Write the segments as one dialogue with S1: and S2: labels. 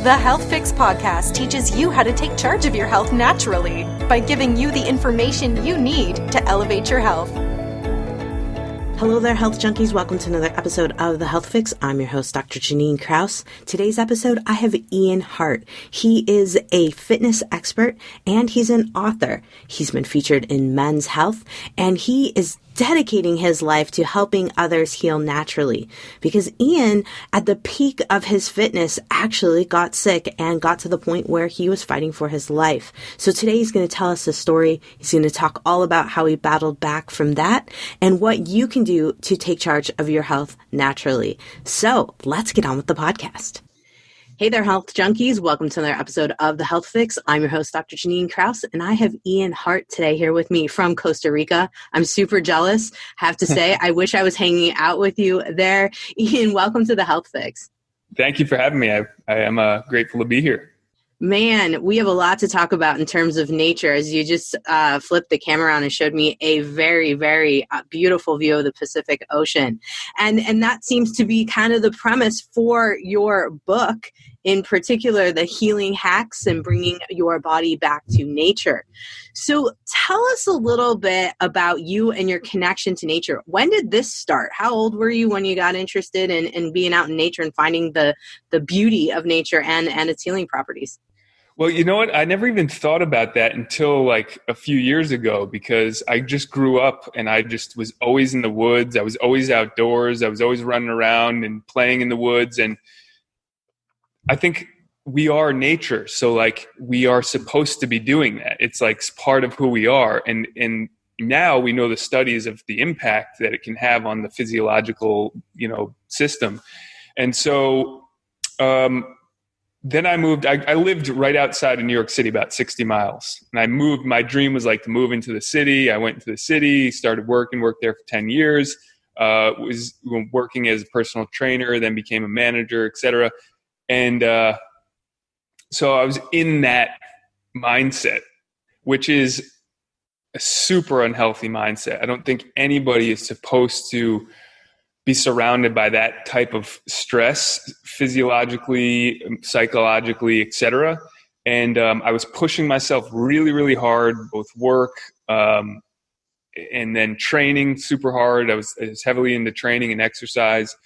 S1: The Health Fix podcast teaches you how to take charge of your health naturally by giving you the information you need to elevate your health.
S2: Hello there, health junkies. Welcome to another episode of The Health Fix. I'm your host, Dr. Janine Krause. Today's episode, I have Ian Hart. He is a fitness expert and he's an author. He's been featured in Men's Health and he is dedicating his life to helping others heal naturally, because Ian, at the peak of his fitness, actually got sick and got to the point where he was fighting for his life. So today he's going to tell us the story. He's going to talk all about how he battled back from that and what you can do to take charge of your health naturally. So let's get on with the podcast. Hey there, health junkies. Welcome to another episode of The Health Fix. I'm your host, Dr. Janine Krause, and I have Ian Hart today here with me from Costa Rica. I'm super jealous, have to say. I wish I was hanging out with you there. Ian, welcome to The Health Fix.
S3: Thank you for having me. I am grateful to be here.
S2: Man, we have a lot to talk about in terms of nature. As you just flipped the camera around and showed me a very, very beautiful view of the Pacific Ocean. And that seems to be kind of the premise for your book, in particular, the healing hacks and bringing your body back to nature. So tell us a little bit about you and your connection to nature. When did this start? How old were you when you got interested in being out in nature and finding the beauty of nature and its healing properties?
S3: Well, you know what? I never even thought about that until like a few years ago, because I just grew up and I just was always in the woods. I was always outdoors. I was always running around and playing in the woods. And I think we are nature. So like we are supposed to be doing that. It's like part of who we are. And now we know the studies of the impact that it can have on the physiological, system. And so, then I moved, I lived right outside of New York City, about 60 miles. And I moved, my dream was like to move into the city. I went into the city, started worked there for 10 years, was working as a personal trainer, then became a manager, et cetera. And so I was in that mindset, which is a super unhealthy mindset. I don't think anybody is supposed to be surrounded by that type of stress, physiologically, psychologically, et cetera. And I was pushing myself really, really hard, both work and then training super hard. I was heavily into training and exercise.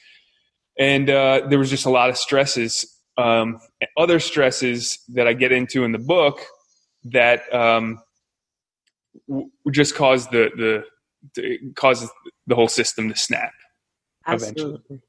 S3: And there was just a lot of stresses, other stresses that I get into in the book that just caused causes the whole system to snap.
S2: Absolutely.
S3: Eventually.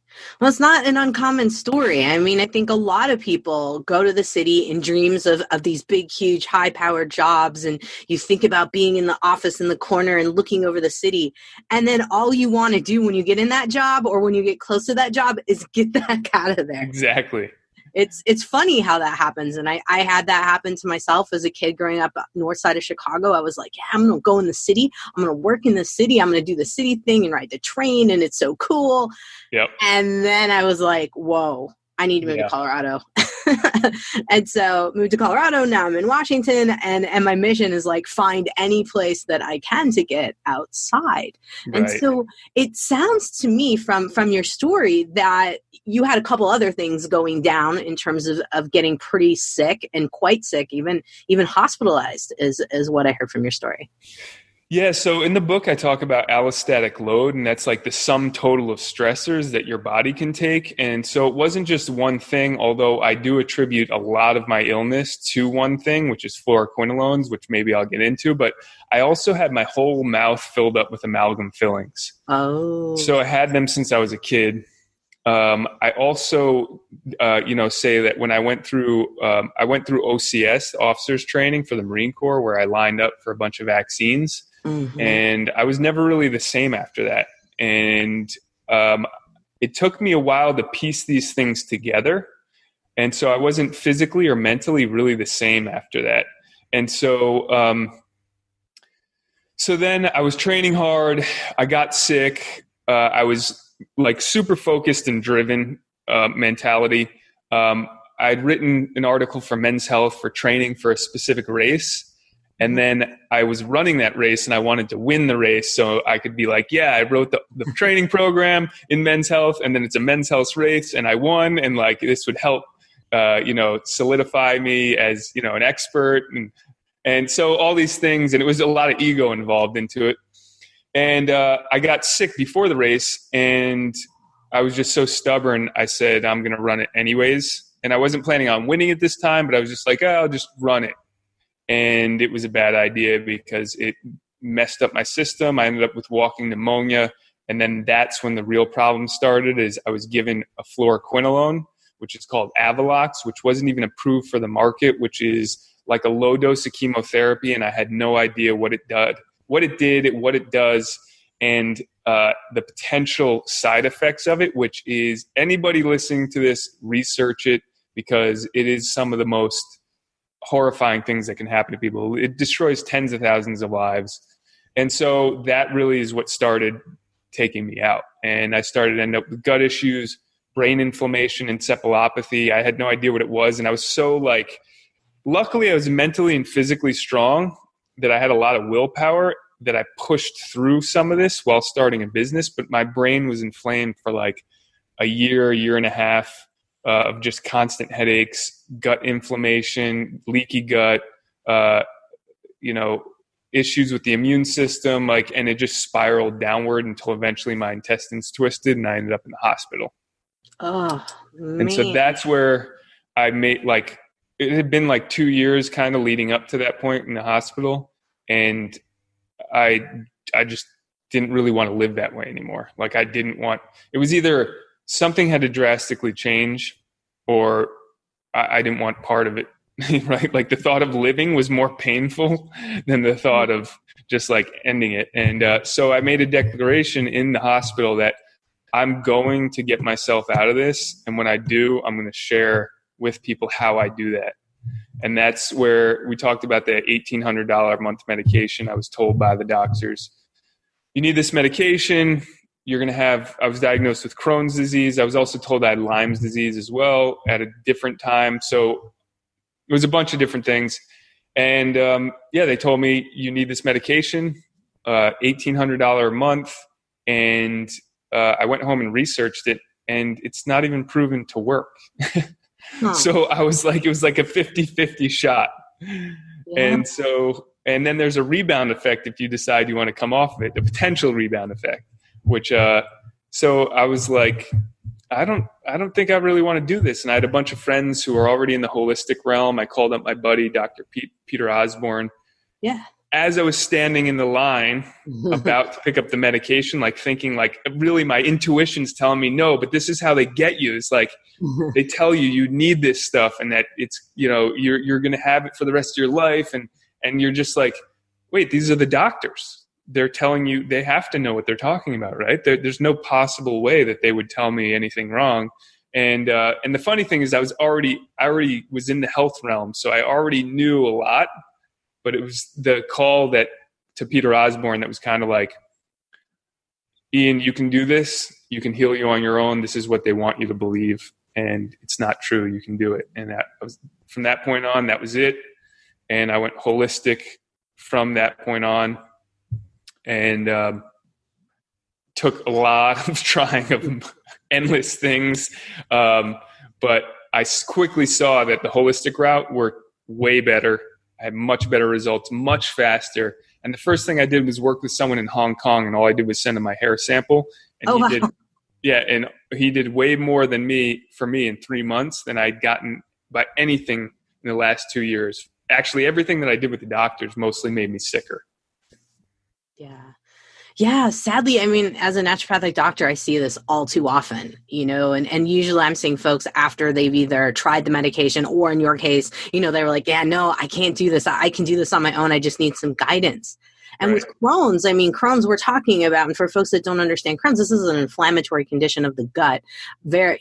S2: Well, it's not an uncommon story. I mean, I think a lot of people go to the city in dreams of these big, huge, high-powered jobs, and you think about being in the office in the corner and looking over the city, and then all you want to do when you get in that job or when you get close to that job is get the heck out of there.
S3: Exactly.
S2: It's funny how that happens. And I had that happen to myself as a kid growing up north side of Chicago. I was like, yeah, I'm going to go in the city. I'm going to work in the city. I'm going to do the city thing and ride the train. And it's so cool.
S3: Yep.
S2: And then I was like, whoa, I need to move to Colorado. And so moved to Colorado. Now I'm in Washington. And my mission is like find any place that I can to get outside. Right. And so it sounds to me from your story that you had a couple other things going down in terms of getting pretty sick and quite sick, even hospitalized is what I heard from your story.
S3: Yeah. So in the book, I talk about allostatic load, and that's like the sum total of stressors that your body can take. And so it wasn't just one thing, although I do attribute a lot of my illness to one thing, which is fluoroquinolones, which maybe I'll get into. But I also had my whole mouth filled up with amalgam fillings. Oh. So I had them since I was a kid. I also, say that when I went through OCS, officers training for the Marine Corps, where I lined up for a bunch of vaccines. Mm-hmm. And I was never really the same after that. And it took me a while to piece these things together. And so I wasn't physically or mentally really the same after that. And so then I was training hard. I got sick. I was like super focused and driven mentality. I'd written an article for Men's Health for training for a specific race. And then I was running that race and I wanted to win the race. So I could be like, yeah, I wrote the training program in Men's Health, and then it's a Men's Health race and I won, and like this would help solidify me as, an expert. And so all these things, and it was a lot of ego involved into it. And I got sick before the race, and I was just so stubborn. I said, I'm going to run it anyways. And I wasn't planning on winning it this time, but I was just like, I'll just run it. And it was a bad idea because it messed up my system. I ended up with walking pneumonia. And then that's when the real problem started, is I was given a fluoroquinolone, which is called Avalox, which wasn't even approved for the market, which is like a low dose of chemotherapy. And I had no idea what it did, what it does, and the potential side effects of it, which is, anybody listening to this, research it, because it is some of the most horrifying things that can happen to people. It destroys tens of thousands of lives. And so that really is what started taking me out. And I started to end up with gut issues, brain inflammation, encephalopathy. I had no idea what it was. And I was so luckily I was mentally and physically strong that I had a lot of willpower, that I pushed through some of this while starting a business. But my brain was inflamed for a year and a half of just constant headaches, gut inflammation, leaky gut, issues with the immune system, and it just spiraled downward until eventually my intestines twisted and I ended up in the hospital.
S2: Oh, man.
S3: And so that's where I made, it had been 2 years kind of leading up to that point in the hospital. And I just didn't really want to live that way anymore. I didn't want, it was either something had to drastically change, or I didn't want part of it, right? The thought of living was more painful than the thought of just ending it. And so I made a declaration in the hospital that I'm going to get myself out of this. And when I do, I'm going to share with people how I do that. And that's where we talked about the $1,800 a month medication. I was told by the doctors, you need this medication. You're going to have, I was diagnosed with Crohn's disease. I was also told I had Lyme's disease as well at a different time. So it was a bunch of different things. And they told me, you need this medication, $1,800 a month. And I went home and researched it, and it's not even proven to work. Huh. So I was it was like a 50-50 shot. Yeah. And then there's a rebound effect if you decide you want to come off of it, the potential rebound effect, which, so I was I don't think I really want to do this. And I had a bunch of friends who were already in the holistic realm. I called up my buddy, Dr. Peter Osborne.
S2: Yeah. As
S3: I was standing in the line about to pick up the medication, thinking really my intuition's telling me no, but this is how they get you. It's they tell you need this stuff, and that it's, you're going to have it for the rest of your life. And you're just wait, these are the doctors. They're telling you, they have to know what they're talking about, right? There's no possible way that they would tell me anything wrong. And the funny thing is I already was in the health realm. So I already knew a lot. But it was the call to Peter Osborne that was kind of Ian, you can do this. You can heal you on your own. This is what they want you to believe. And it's not true. You can do it. And from that point on, that was it. And I went holistic from that point on, and took a lot of trying of endless things. But I quickly saw that the holistic route worked way better. I had much better results, much faster. And the first thing I did was work with someone in Hong Kong, and all I did was send him my hair sample. And and he did way more than for me in 3 months than I'd gotten by anything in the last 2 years. Actually, everything that I did with the doctors mostly made me sicker.
S2: Yeah. Yeah, sadly, as a naturopathic doctor, I see this all too often, and usually I'm seeing folks after they've either tried the medication, or in your case, they were like, yeah, no, I can't do this. I can do this on my own. I just need some guidance. And right. With Crohn's, Crohn's we're talking about, and for folks that don't understand Crohn's, this is an inflammatory condition of the gut, very,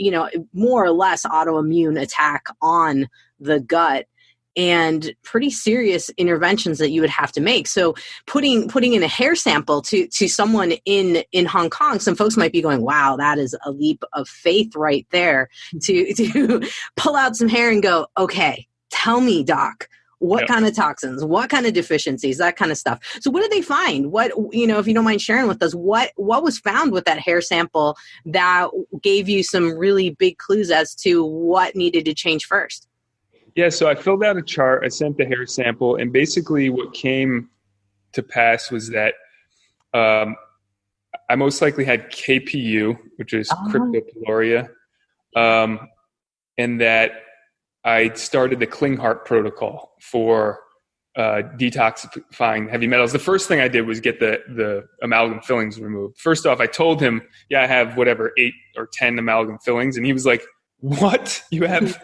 S2: more or less autoimmune attack on the gut. And pretty serious interventions that you would have to make. So putting in a hair sample to someone in Hong Kong, some folks might be going, wow, that is a leap of faith right there, to pull out some hair and go, okay, tell me, doc, what kind of toxins, what kind of deficiencies, that kind of stuff. So what did they find? What, if you don't mind sharing with us, what was found with that hair sample that gave you some really big clues as to what needed to change first?
S3: Yeah, so I filled out a chart. I sent the hair sample, and basically what came to pass was that I most likely had KPU, which is cryptopyloria, and that I started the Klinghardt protocol for detoxifying heavy metals. The first thing I did was get the amalgam fillings removed. First off, I told him, I have 8 or 10 amalgam fillings, and he was like, "What? You have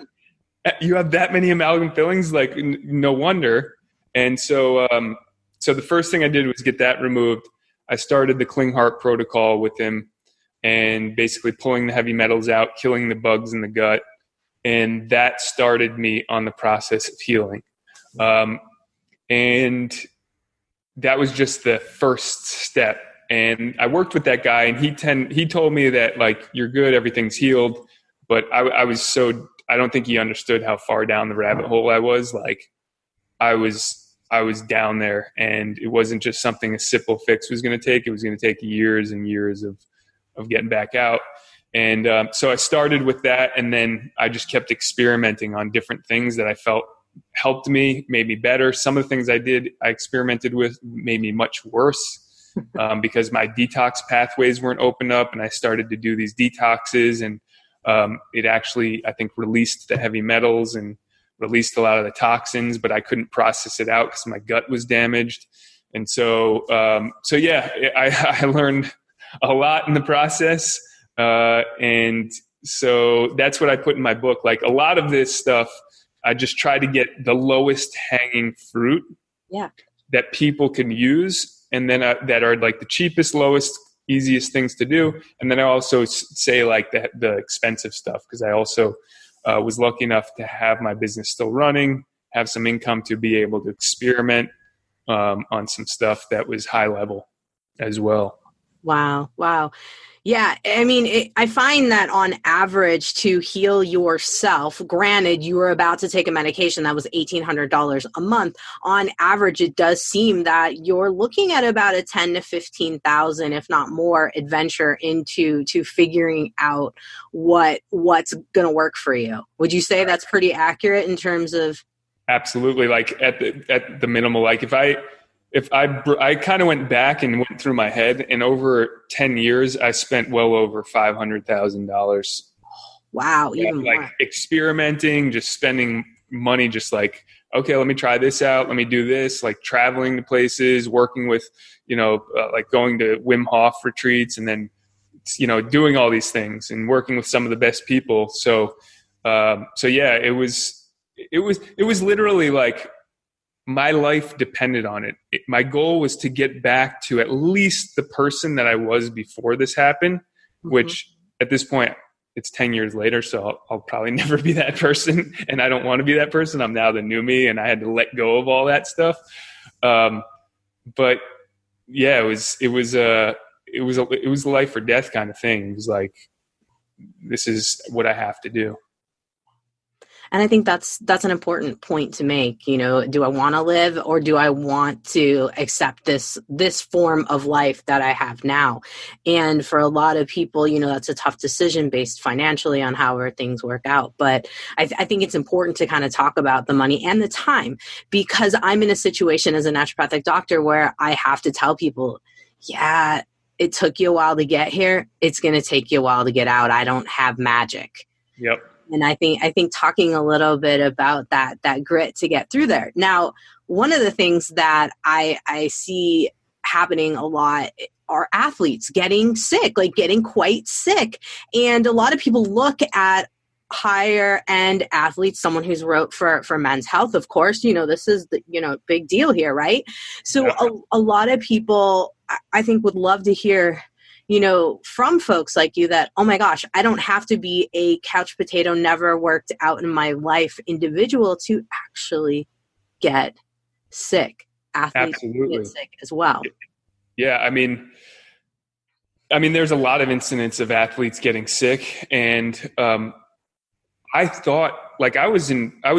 S3: that many amalgam fillings? Like, no wonder." And so the first thing I did was get that removed. I started the Klinghardt protocol with him, and basically pulling the heavy metals out, killing the bugs in the gut. And that started me on the process of healing. And that was just the first step. And I worked with that guy, and he told me that, like, you're good, everything's healed. But I don't think he understood how far down the rabbit hole I was. Like, I was down there, and it wasn't just something a simple fix was going to take. It was going to take years and years of getting back out. And so I started with that, and then I just kept experimenting on different things that I felt helped me, made me better. Some of the things I experimented with made me much worse because my detox pathways weren't opened up, and I started to do these detoxes, and it actually, I think, released the heavy metals and released a lot of the toxins, but I couldn't process it out because my gut was damaged. And so I learned a lot in the process. And so that's what I put in my book. Like, a lot of this stuff, I just try to get the lowest hanging fruit that people can use. And then that are like the cheapest, lowest, easiest things to do. And then I also say like the expensive stuff, because I also was lucky enough to have my business still running, have some income to be able to experiment on some stuff that was high level as well. Wow.
S2: Yeah. I mean, I find that on average, to heal yourself, granted, you were about to take a medication that was $1,800 a month. On average, it does seem that you're looking at about a 10 to 15,000, if not more, adventure into figuring out what's going to work for you. Would you say that's pretty accurate in terms of?
S3: Absolutely. Like at the minimal, like if I kind of went back and went through my head, and over 10 years, I spent well over $500,000.
S2: Wow. Even more.
S3: Like experimenting, just spending money, just like, okay, let me try this out. Let me do this, like traveling to places, working with, like going to Wim Hof retreats, and then, doing all these things and working with some of the best people. So yeah, it was literally like, my life depended on it. My goal was to get back to at least the person that I was before this happened, which at this point, it's 10 years later. So I'll probably never be that person. And I don't want to be that person. I'm now the new me, and I had to let go of all that stuff. But yeah, it was a life or death kind of thing. It was like, this is what I have to do.
S2: And I think that's an important point to make. Do I want to live, or do I want to accept this form of life that I have now? And for a lot of people, that's a tough decision based financially on however things work out. But I think it's important to kind of talk about the money and the time, because I'm in a situation as a naturopathic doctor where I have to tell people, yeah, it took you a while to get here. It's going to take you a while to get out. I don't have magic.
S3: Yep.
S2: And I think talking a little bit about that grit to get through there. Now, one of the things that I see happening a lot are athletes getting sick, like getting quite sick. And a lot of people look at higher end athletes, someone who's wrote for Men's Health, of course, this is the, big deal here, right? So a lot of people, I think, would love to hear from folks like you that, oh my gosh, I don't have to be a couch potato, never worked out in my life individual to actually get sick. Athletes get sick as well.
S3: Yeah. I mean, there's a lot of incidents of athletes getting sick, and I thought like I was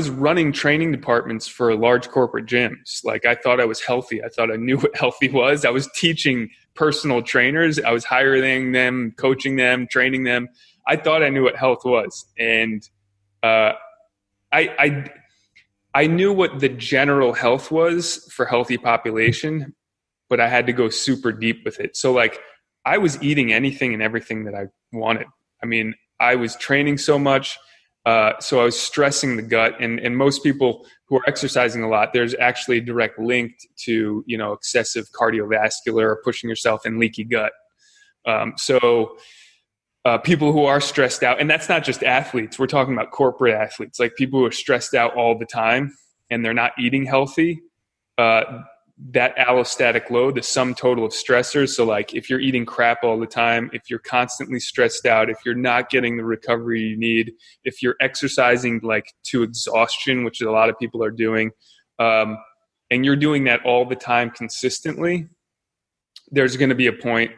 S3: running training departments for large corporate gyms. Like I thought I was healthy. I thought I knew what healthy was. I was teaching personal trainers. I was hiring them, coaching them, training them. I thought I knew what health was. And I knew what the general health was for healthy population, but I had to go super deep with it. So like I was eating anything and everything that I wanted. I mean, I was training so much. So I was stressing the gut, and most people who are exercising a lot, there's actually a direct link to, excessive cardiovascular or pushing yourself and leaky gut. So people who are stressed out, and that's not just athletes, we're talking about corporate athletes, like people who are stressed out all the time and they're not eating healthy, that allostatic load, the sum total of stressors. So like if you're eating crap all the time, if you're constantly stressed out, if you're not getting the recovery you need, if you're exercising like to exhaustion, which a lot of people are doing, and you're doing that all the time consistently, there's going to be a point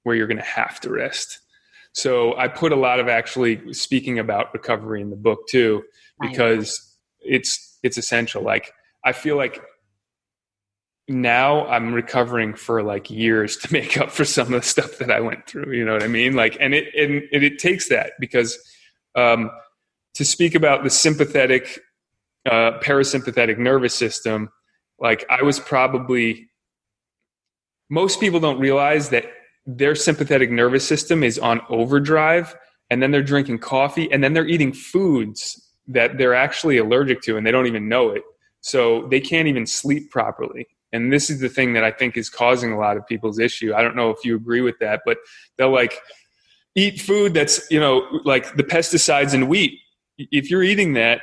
S3: where you're going to have to rest. So I put a lot of actually speaking about recovery in the book too, because it's essential. Like I feel like now I'm recovering for like years to make up for some of the stuff that I went through. You know what I mean? Like, and it takes that because to speak about the sympathetic, parasympathetic nervous system, like I was probably, most people don't realize that their sympathetic nervous system is on overdrive, and then they're drinking coffee, and then they're eating foods that they're actually allergic to, and they don't even know it. So they can't even sleep properly. And this is the thing that I think is causing a lot of people's issue. I don't know if you agree with that, but they'll like eat food that's, like the pesticides in wheat. If you're eating that,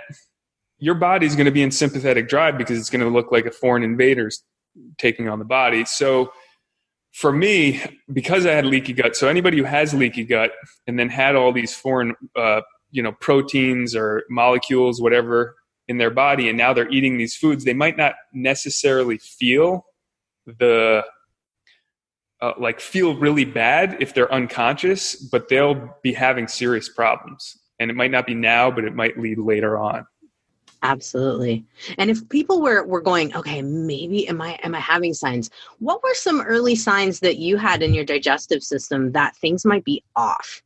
S3: your body's going to be in sympathetic drive because it's going to look like a foreign invader's taking on the body. So for me, because I had leaky gut, so anybody who has leaky gut and then had all these foreign, proteins or molecules, whatever, in their body, and now they're eating these foods, they might not necessarily feel feel really bad if they're unconscious, but they'll be having serious problems. And it might not be now, but it might lead later on.
S2: Absolutely. And if people were going, okay, maybe am I having signs? What were some early signs that you had in your digestive system that things might be off?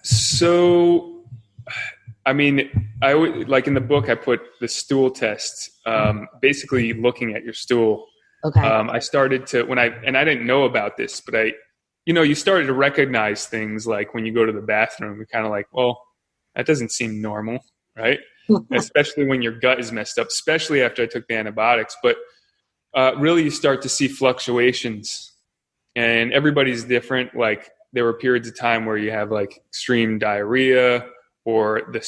S3: So I mean, I like in the book, I put the stool test, basically looking at your stool.
S2: Okay.
S3: I started to, and I didn't know about this, but you started to recognize things like when you go to the bathroom, you're kind of like, well, that doesn't seem normal, right? Especially when your gut is messed up, especially after I took the antibiotics. But really you start to see fluctuations, and everybody's different. Like there were periods of time where you have like extreme diarrhea, or the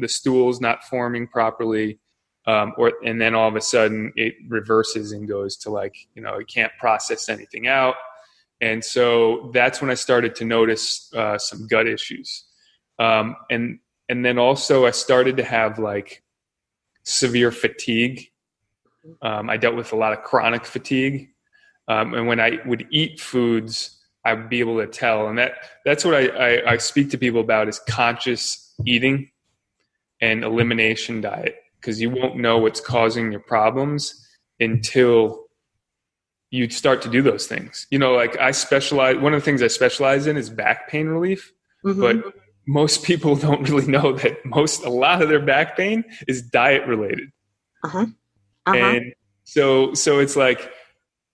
S3: stool's not forming properly, and then all of a sudden it reverses and goes to like, it can't process anything out. And so that's when I started to notice some gut issues. And then also I started to have like severe fatigue. I dealt with a lot of chronic fatigue. And when I would eat foods, I would be able to tell. And that's what I speak to people about is conscious eating and elimination diet, because you won't know what's causing your problems until you start to do those things. Like one of the things I specialize in is back pain relief, but most people don't really know that a lot of their back pain is diet related. And so it's like,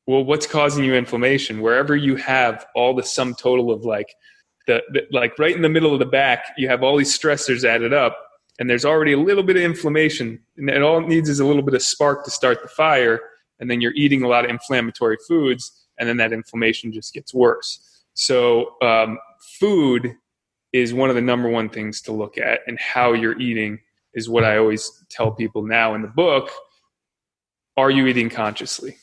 S3: well, what's causing you inflammation? Wherever you have all the sum total of like like right in the middle of the back, you have all these stressors added up, and there's already a little bit of inflammation, and all it needs is a little bit of spark to start the fire. And then you're eating a lot of inflammatory foods, and then that inflammation just gets worse. So food is one of the number one things to look at, and how you're eating is what I always tell people now in the book. Are you eating consciously?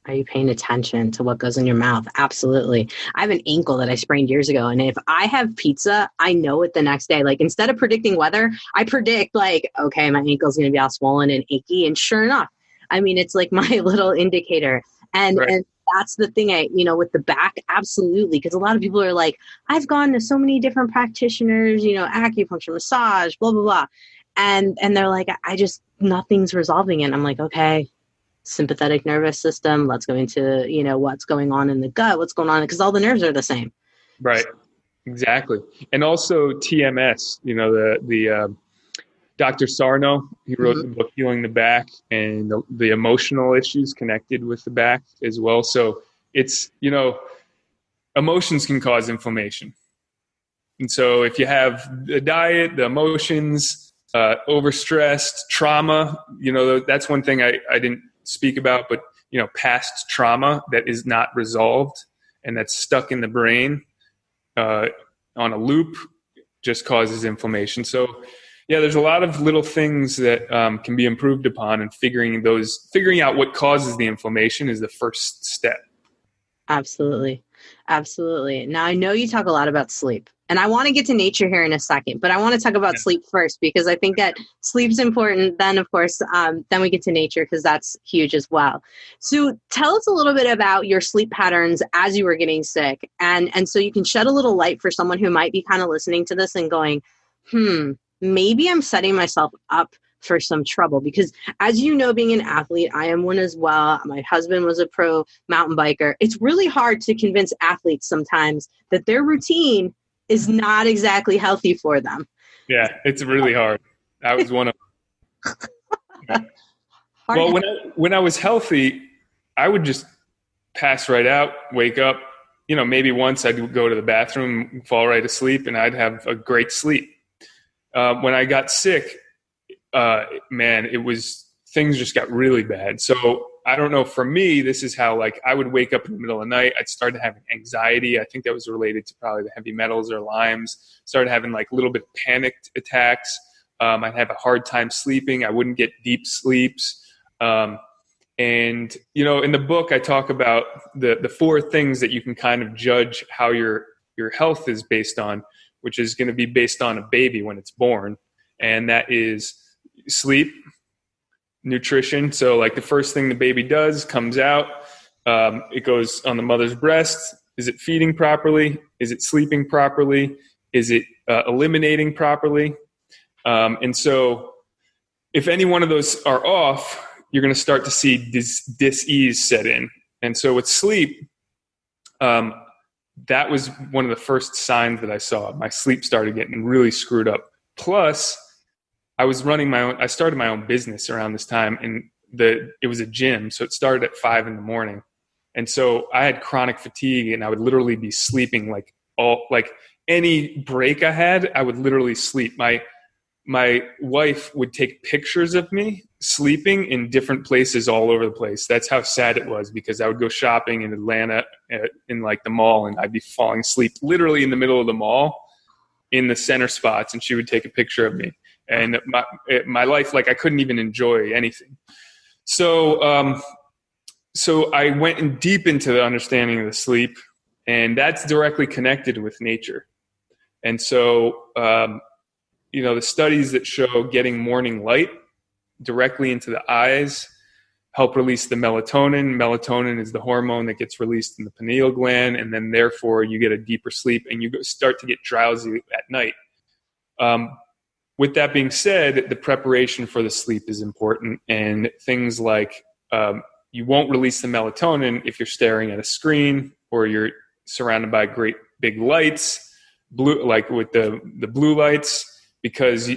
S2: Are you paying attention to what goes in your mouth? Absolutely. I have an ankle that I sprained years ago. And if I have pizza, I know it the next day. Like instead of predicting weather, I predict like, okay, my ankle's going to be all swollen and achy. And sure enough, I mean, it's like my little indicator. And,
S3: right.
S2: and that's the thing with the back, absolutely. Because a lot of people are like, I've gone to so many different practitioners, acupuncture, massage, blah, blah, blah. And they're like, nothing's resolving it. And I'm like, okay, sympathetic nervous system. Let's go into, what's going on in the gut, what's going on, because all the nerves are the same.
S3: Right. Exactly. And also TMS, the Dr. Sarno, he wrote the book Healing the Back, and the emotional issues connected with the back as well. So it's, emotions can cause inflammation. And so if you have the diet, the emotions, overstressed, trauma, that's one thing I didn't speak about, but, past trauma that is not resolved and that's stuck in the brain on a loop just causes inflammation. So yeah, there's a lot of little things that can be improved upon, and figuring out what causes the inflammation is the first step.
S2: Absolutely. Absolutely. Now, I know you talk a lot about sleep, and I want to get to nature here in a second, but I want to talk about sleep first, because I think that sleep's important. Then, of course, then we get to nature, because that's huge as well. So tell us a little bit about your sleep patterns as you were getting sick. And so you can shed a little light for someone who might be kind of listening to this and going, maybe I'm setting myself up for some trouble, because as you know, being an athlete, I am one as well. My husband was a pro mountain biker. It's really hard to convince athletes sometimes that their routine is not exactly healthy for them.
S3: Yeah, it's really hard. I was one of them. Well, when I was healthy, I would just pass right out, wake up, maybe once I'd go to the bathroom, fall right asleep, and I'd have a great sleep. When I got sick, things just got really bad. So I don't know, for me, this is how, I would wake up in the middle of the night. I'd started having anxiety. I think that was related to probably the heavy metals or limes. Started having a little bit of panicked attacks. I'd have a hard time sleeping. I wouldn't get deep sleeps. And, in the book, I talk about the 4 things that you can kind of judge how your health is based on, which is going to be based on a baby when it's born. And that is sleep, nutrition. So the first thing the baby does comes out, it goes on the mother's breast. Is it feeding properly? Is it sleeping properly? Is it eliminating properly? And so if any one of those are off, you're going to start to see dis-ease set in. And so with sleep, that was one of the first signs that I saw. My sleep started getting really screwed up. Plus, I started my own business around this time, and it was a gym. So it started at 5 a.m. And so I had chronic fatigue, and I would literally be sleeping any break I had, I would literally sleep. My wife would take pictures of me sleeping in different places all over the place. That's how sad it was, because I would go shopping in Atlanta in the mall, and I'd be falling asleep literally in the middle of the mall in the center spots, and she would take a picture of me. And my life, I couldn't even enjoy anything. So I went in deep into the understanding of the sleep, and that's directly connected with nature. And so, the studies that show getting morning light directly into the eyes help release the melatonin. Melatonin is the hormone that gets released in the pineal gland, and then therefore you get a deeper sleep and you start to get drowsy at night. With that being said, the preparation for the sleep is important, and things like you won't release the melatonin if you're staring at a screen or you're surrounded by great big lights, with the blue lights, because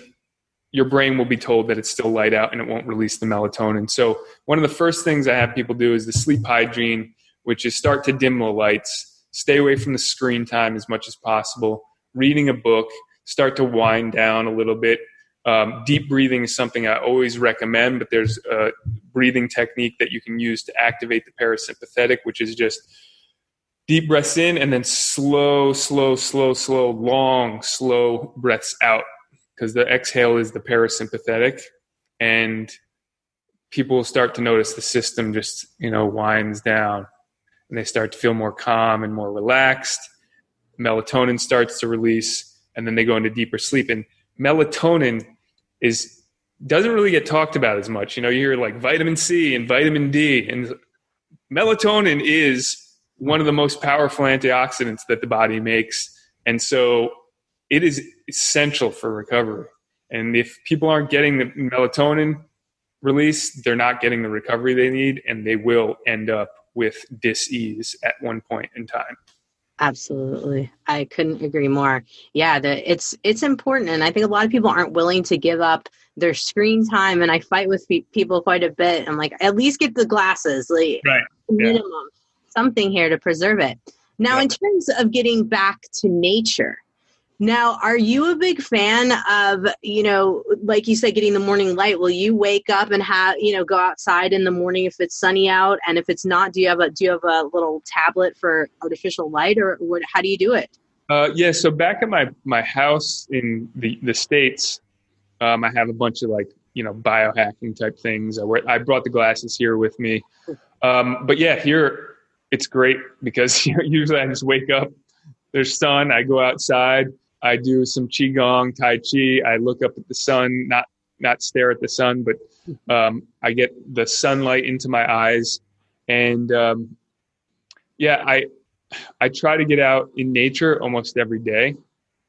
S3: your brain will be told that it's still light out and it won't release the melatonin. So one of the first things I have people do is the sleep hygiene, which is start to dim the lights, stay away from the screen time as much as possible, reading a book, start to wind down a little bit. Deep breathing is something I always recommend, but there's a breathing technique that you can use to activate the parasympathetic, which is just deep breaths in and then slow, long, slow breaths out, because the exhale is the parasympathetic, and people will start to notice the system just, winds down, and they start to feel more calm and more relaxed. Melatonin starts to release, and then they go into deeper sleep. And melatonin doesn't really get talked about as much. You hear vitamin C and vitamin D, and melatonin is one of the most powerful antioxidants that the body makes. And so it is essential for recovery. And if people aren't getting the melatonin release, they're not getting the recovery they need, and they will end up with dis-ease at one point in time.
S2: Absolutely. I couldn't agree more. Yeah, it's important. And I think a lot of people aren't willing to give up their screen time. And I fight with people quite a bit. I'm like, at least get the glasses, like
S3: Right.
S2: minimum, something here to preserve it. Now, in terms of getting back to nature, now, are you a big fan of, like you said, getting the morning light? Will you wake up and go outside in the morning if it's sunny out? And if it's not, do you have a little tablet for artificial light, or what? How do you do it?
S3: Yeah. So back at my house in the States, I have a bunch of biohacking type things. I brought the glasses here with me. But yeah, here it's great because usually I just wake up, there's sun, I go outside. I do some Qigong, Tai Chi. I look up at the sun, not stare at the sun, but I get the sunlight into my eyes. And I try to get out in nature almost every day.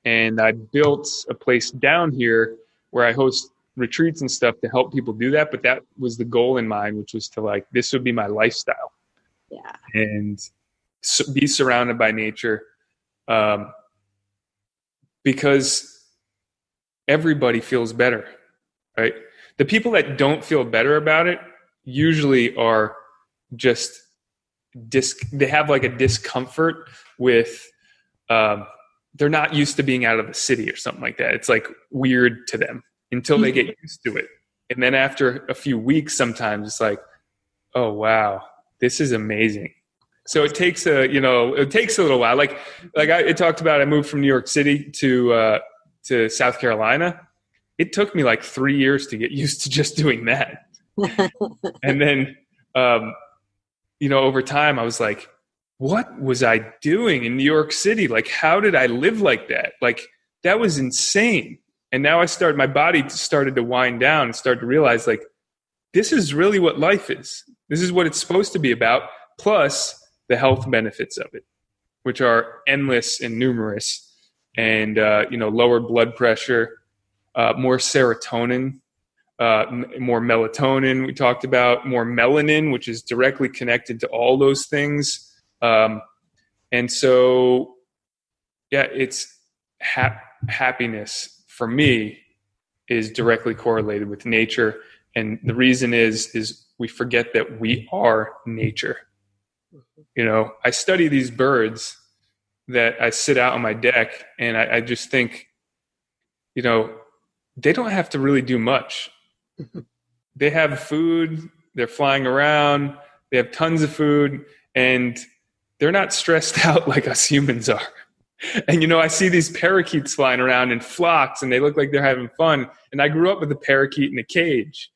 S3: And I built a place down here where I host retreats and stuff to help people do that. But that was the goal in mind, which was to this would be my lifestyle.
S2: Yeah.
S3: And be surrounded by nature. Because everybody feels better, right? The people that don't feel better about it usually are just they have a discomfort with, they're not used to being out of the city or something like that. It's weird to them until they get used to it. And then after a few weeks, sometimes it's like, oh, wow, this is amazing. So it takes a little while. I talked about, I moved from New York City to South Carolina. It took me 3 years to get used to just doing that. And then, over time I was like, what was I doing in New York City? How did I live like that? That was insane. And now my body started to wind down and started to realize this is really what life is. This is what it's supposed to be about. Plus the health benefits of it, which are endless and numerous, and lower blood pressure, more serotonin, more melatonin. We talked about more melanin, which is directly connected to all those things. And so, yeah, it's happiness for me is directly correlated with nature, and the reason is we forget that we are nature. I study these birds that I sit out on my deck, and I just think, they don't have to really do much. They have food, they're flying around, they have tons of food, and they're not stressed out like us humans are. And, I see these parakeets flying around in flocks, and they look like they're having fun. And I grew up with a parakeet in a cage.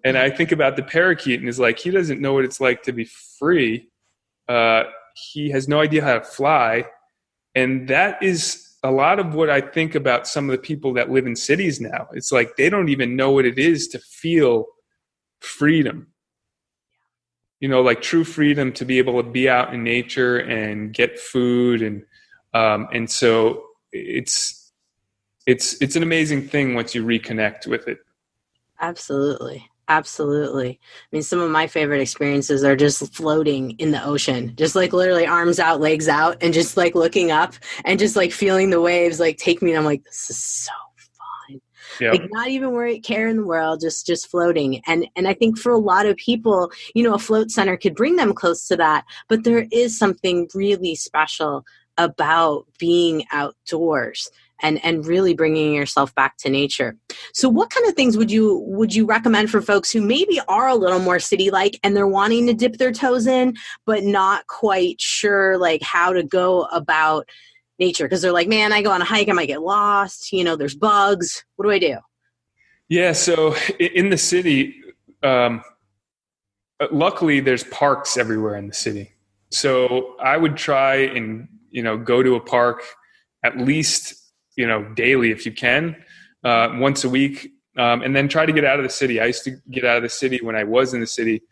S3: And I think about the parakeet, and it's he doesn't know what it's like to be free. He has no idea how to fly. And that is a lot of what I think about some of the people that live in cities now. It's they don't even know what it is to feel freedom. True freedom to be able to be out in nature and get food. And so it's an amazing thing once you reconnect with it.
S2: Absolutely. Absolutely. I mean, some of my favorite experiences are just floating in the ocean, just literally arms out, legs out, and just looking up and just feeling the waves take me. And I'm like, this is so fun. Yep. Not even care in the world, just floating. And I think for a lot of people, a float center could bring them close to that. But there is something really special about being outdoors and really bringing yourself back to nature. So what kind of things would you recommend for folks who maybe are a little more city-like and they're wanting to dip their toes in, but not quite sure how to go about nature? Because they're like, man, I go on a hike, I might get lost. There's bugs. What do I do?
S3: Yeah. So in the city, luckily there's parks everywhere in the city. So I would try and, go to a park at least, daily if you can, once a week, and then try to get out of the city. I used to get out of the city when I was in the city,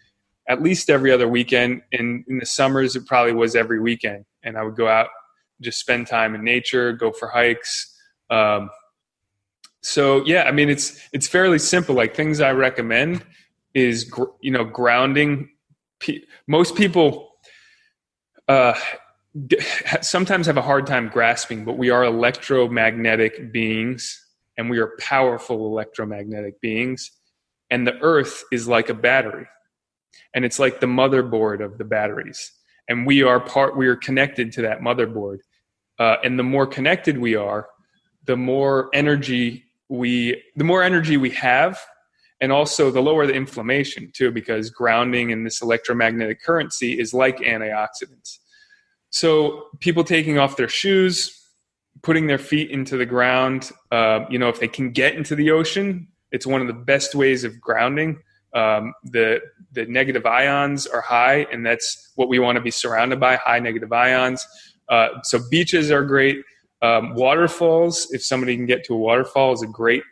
S3: at least every other weekend. And in the summers, it probably was every weekend. And I would go out, just spend time in nature, go for hikes. So yeah, I mean, it's fairly simple. Like things I recommend is, grounding. Most people sometimes have a hard time grasping, but we are electromagnetic beings, and we are powerful electromagnetic beings. And the earth is like a battery, and it's like the motherboard of the batteries. And we are connected to that motherboard. And the more connected we are, the more energy we have, and also the lower the inflammation too, because grounding in this electromagnetic currency is like antioxidants. So people taking off their shoes, putting their feet into the ground, if they can get into the ocean, it's one of the best ways of grounding. The negative ions are high, and that's what we want to be surrounded by, high negative ions. So beaches are great. Waterfalls, if somebody can get to a waterfall, is a great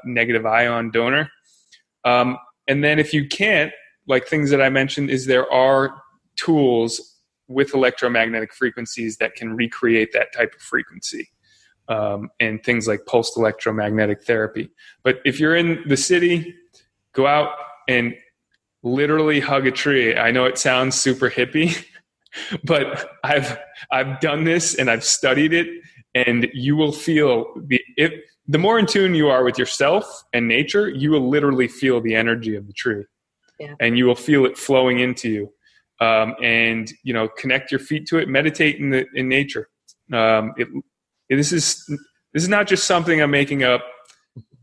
S3: negative ion donor. And then if you can't, like things that I mentioned, is there are tools with electromagnetic frequencies that can recreate that type of frequency, and things like pulsed electromagnetic therapy. But if you're in the city, go out and literally hug a tree. I know it sounds super hippie, but I've done this and I've studied it, and you will feel the more in tune you are with yourself and nature, you will literally feel the energy of the tree. Yeah. And you will feel it flowing into you. And connect your feet to it, meditate in nature. This is not just something I'm making up.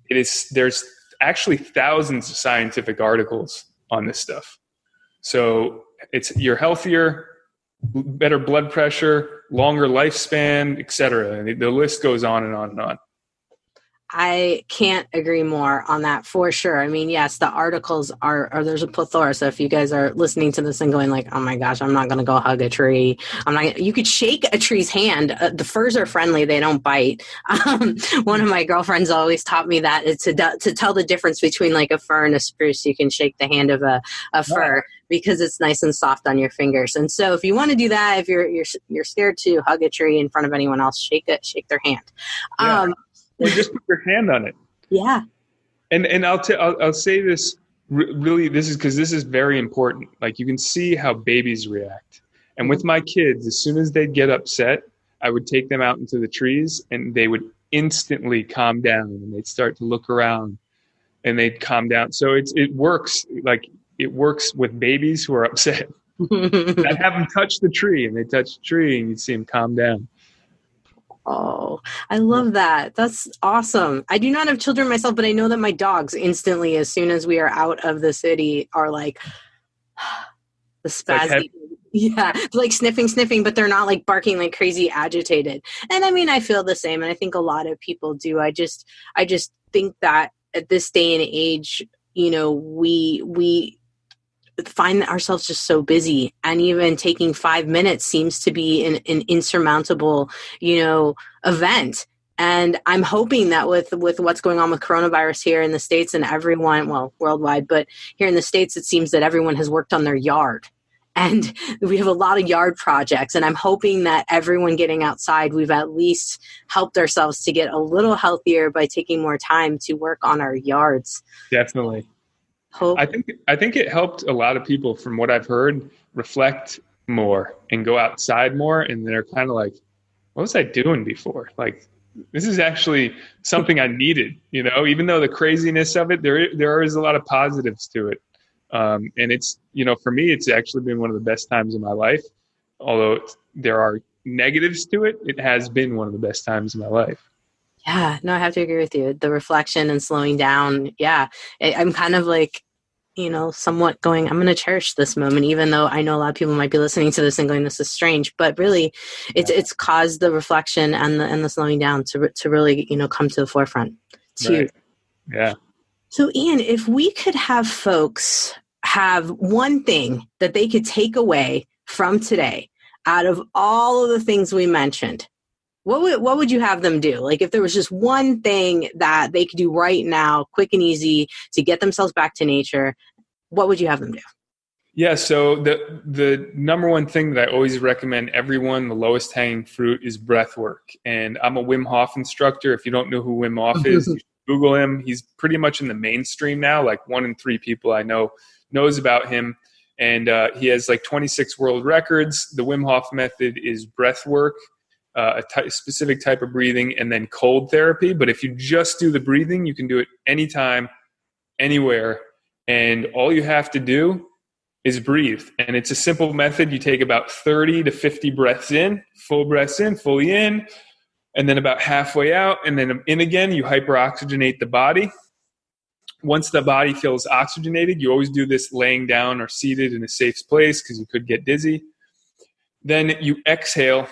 S3: There's actually thousands of scientific articles on this stuff. So you're healthier, better blood pressure, longer lifespan, etc. And the list goes on and on and on.
S2: I can't agree more on that for sure. I mean, yes, the articles are there's a plethora. So if you guys are listening to this and going like, oh my gosh, I'm not going to go hug a tree. You could shake a tree's hand. The furs are friendly. They don't bite. One of my girlfriends always taught me that to tell the difference between like a fir and a spruce. You can shake the hand of a fir because it's nice and soft on your fingers. And so if you want to do that, if you're scared to hug a tree in front of anyone else, shake their hand.
S3: Yeah. Or just put your hand on it.
S2: Yeah.
S3: And I'll say this really, this is very important. Like you can see how babies react. And with my kids, as soon as they'd get upset, I would take them out into the trees and they would instantly calm down, and they'd start to look around and they'd calm down. So it works. Like it works with babies who are upset. I'd have them touch the tree, and they touch the tree, and you'd see them calm down.
S2: Oh, I love that. That's awesome. I do not have children myself, but I know that my dogs instantly, as soon as we are out of the city, are like the spasm. Yeah, like sniffing, but they're not like barking like crazy agitated. And I mean, I feel the same, and I think a lot of people do. I just think that at this day and age, we find ourselves just so busy, and even taking 5 minutes seems to be an insurmountable, event. And I'm hoping that with what's going on with coronavirus here in the States and everyone, well, worldwide, but here in the States, it seems that everyone has worked on their yard, and we have a lot of yard projects. And I'm hoping that everyone getting outside, we've at least helped ourselves to get a little healthier by taking more time to work on our yards.
S3: Definitely. I think it helped a lot of people, from what I've heard, reflect more and go outside more. And they're kind of like, what was I doing before? Like, this is actually something I needed, even though the craziness of it, there is a lot of positives to it. And it's, for me, it's actually been one of the best times of my life. Although there are negatives to it, it has been one of the best times of my life.
S2: Yeah, no, I have to agree with you. The reflection and slowing down. Yeah, I'm kind of like, somewhat going, I'm going to cherish this moment, even though I know a lot of people might be listening to this and going, this is strange. But really, it's caused the reflection and the slowing down to really, come to the forefront.
S3: Right. Yeah.
S2: So, Ian, if we could have folks have one thing that they could take away from today out of all of the things we mentioned, what would you have them do? Like, if there was just one thing that they could do right now, quick and easy, to get themselves back to nature, what would you have them do?
S3: Yeah, so the number one thing that I always recommend everyone, the lowest hanging fruit, is breath work. And I'm a Wim Hof instructor. If you don't know who Wim Hof is, you should Google him. He's pretty much in the mainstream now. Like 1 in 3 people I know knows about him. And he has like 26 world records. The Wim Hof method is breath work, specific type of breathing, and then cold therapy. But if you just do the breathing, you can do it anytime, anywhere. And all you have to do is breathe. And it's a simple method. You take about 30 to 50 breaths in, full breaths in, fully in, and then about halfway out, and then in again. You hyperoxygenate the body. Once the body feels oxygenated, you always do this laying down or seated in a safe place because you could get dizzy. Then you exhale.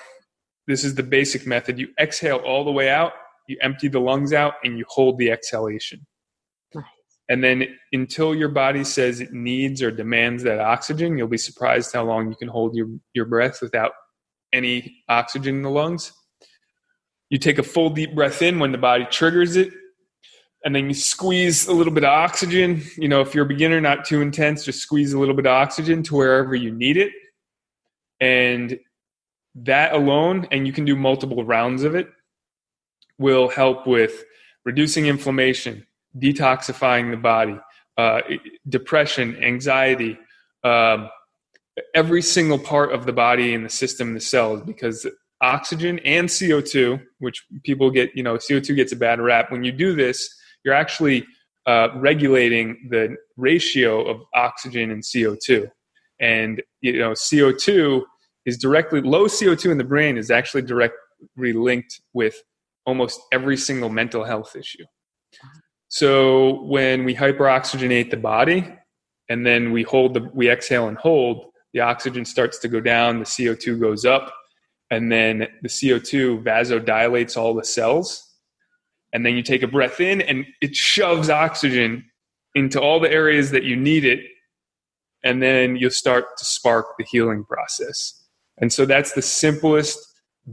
S3: This is the basic method. You exhale all the way out, you empty the lungs out, and you hold the exhalation. And then until your body says it needs or demands that oxygen, you'll be surprised how long you can hold your breath without any oxygen in the lungs. You take a full deep breath in when the body triggers it, and then you squeeze a little bit of oxygen. You know, if you're a beginner, not too intense, just squeeze a little bit of oxygen to wherever you need it. And that alone, and you can do multiple rounds of it, will help with reducing inflammation, detoxifying the body, depression, anxiety, every single part of the body and the system, the cells, because oxygen and CO2, which people get, CO2 gets a bad rap. When you do this, you're actually regulating the ratio of oxygen and CO2. And, CO2 is low CO2 in the brain is actually directly linked with almost every single mental health issue. So when we hyperoxygenate the body and then we exhale and hold, the oxygen starts to go down, the CO2 goes up, and then the CO2 vasodilates all the cells. And then you take a breath in and it shoves oxygen into all the areas that you need it. And then you'll start to spark the healing process. And so that's the simplest,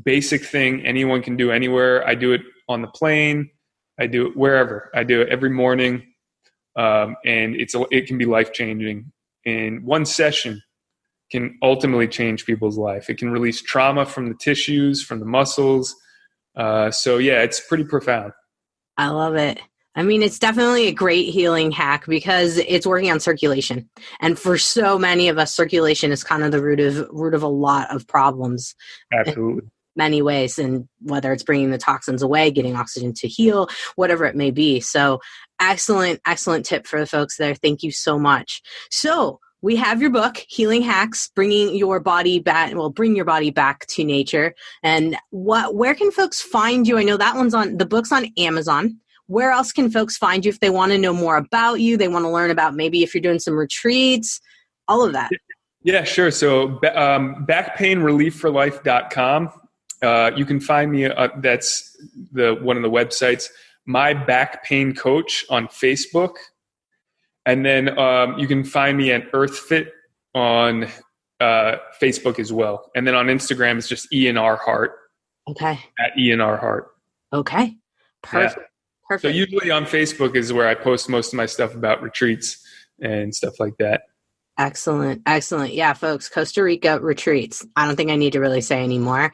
S3: basic thing anyone can do anywhere. I do it on the plane. I do it wherever. I do it every morning, and it can be life-changing. And one session can ultimately change people's life. It can release trauma from the tissues, from the muscles. So yeah, it's pretty profound.
S2: I love it. I mean, it's definitely a great healing hack because it's working on circulation. And for so many of us, circulation is kind of the root of a lot of problems.
S3: Absolutely.
S2: Many ways, and whether it's bringing the toxins away, getting oxygen to heal, whatever it may be. So excellent tip for the folks there. Thank you so much. So we have your book, Healing Hacks, bring your body back to nature. And where can folks find you? I know the book's on Amazon. Where else can folks find you if they want to know more about you? They want to learn about maybe if you're doing some retreats, all of that.
S3: Yeah, sure. So backpainreliefforlife.com. You can find me, that's one of the websites, My Back Pain Coach on Facebook. And then you can find me at EarthFit on Facebook as well. And then on Instagram, it's just Ian R. Hart.
S2: Okay.
S3: At Ian R. Hart.
S2: Okay. Perfect.
S3: Yeah.
S2: Perfect.
S3: So usually on Facebook is where I post most of my stuff about retreats and stuff like that.
S2: Excellent. Yeah, folks, Costa Rica retreats. I don't think I need to really say anymore.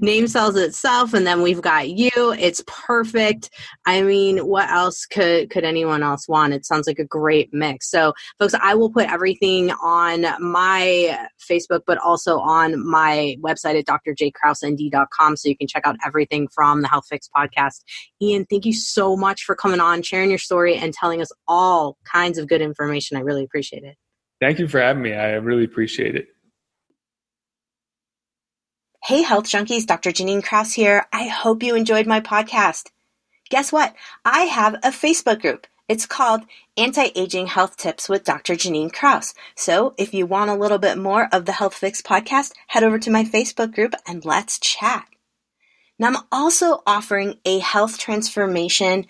S2: Name sells itself, and then we've got you. It's perfect. I mean, what else could anyone else want? It sounds like a great mix. So, folks, I will put everything on my Facebook, but also on my website at drjkrausend.com, so you can check out everything from the Health Fix podcast. Ian, thank you so much for coming on, sharing your story, and telling us all kinds of good information. I really appreciate it.
S3: Thank you for having me. I really appreciate it.
S2: Hey, Health Junkies, Dr. Janine Kraus here. I hope you enjoyed my podcast. Guess what? I have a Facebook group. It's called Anti-Aging Health Tips with Dr. Janine Kraus. So if you want a little bit more of the Health Fix podcast, head over to my Facebook group and let's chat. Now, I'm also offering a health transformation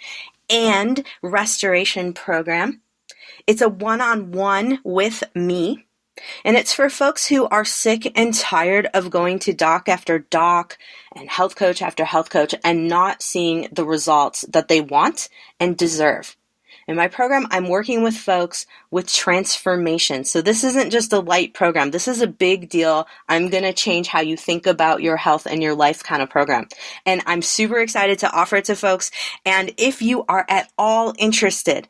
S2: and restoration program. It's a one-on-one with me, and it's for folks who are sick and tired of going to doc after doc and health coach after health coach and not seeing the results that they want and deserve. In my program, I'm working with folks with transformation. So this isn't just a light program. This is a big deal. I'm going to change how you think about your health and your life kind of program. And I'm super excited to offer it to folks. And if you are at all interested,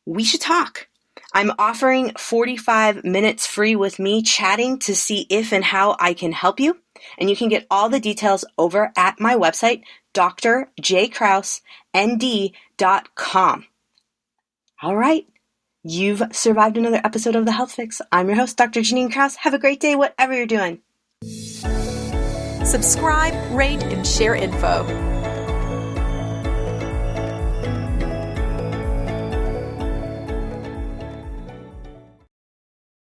S2: we should talk. I'm offering 45 minutes free with me chatting to see if and how I can help you. And you can get all the details over at my website, drjkrausnd.com. All right. You've survived another episode of The Health Fix. I'm your host, Dr. Janine Krause. Have a great day, whatever you're doing.
S1: Subscribe, rate, and share info.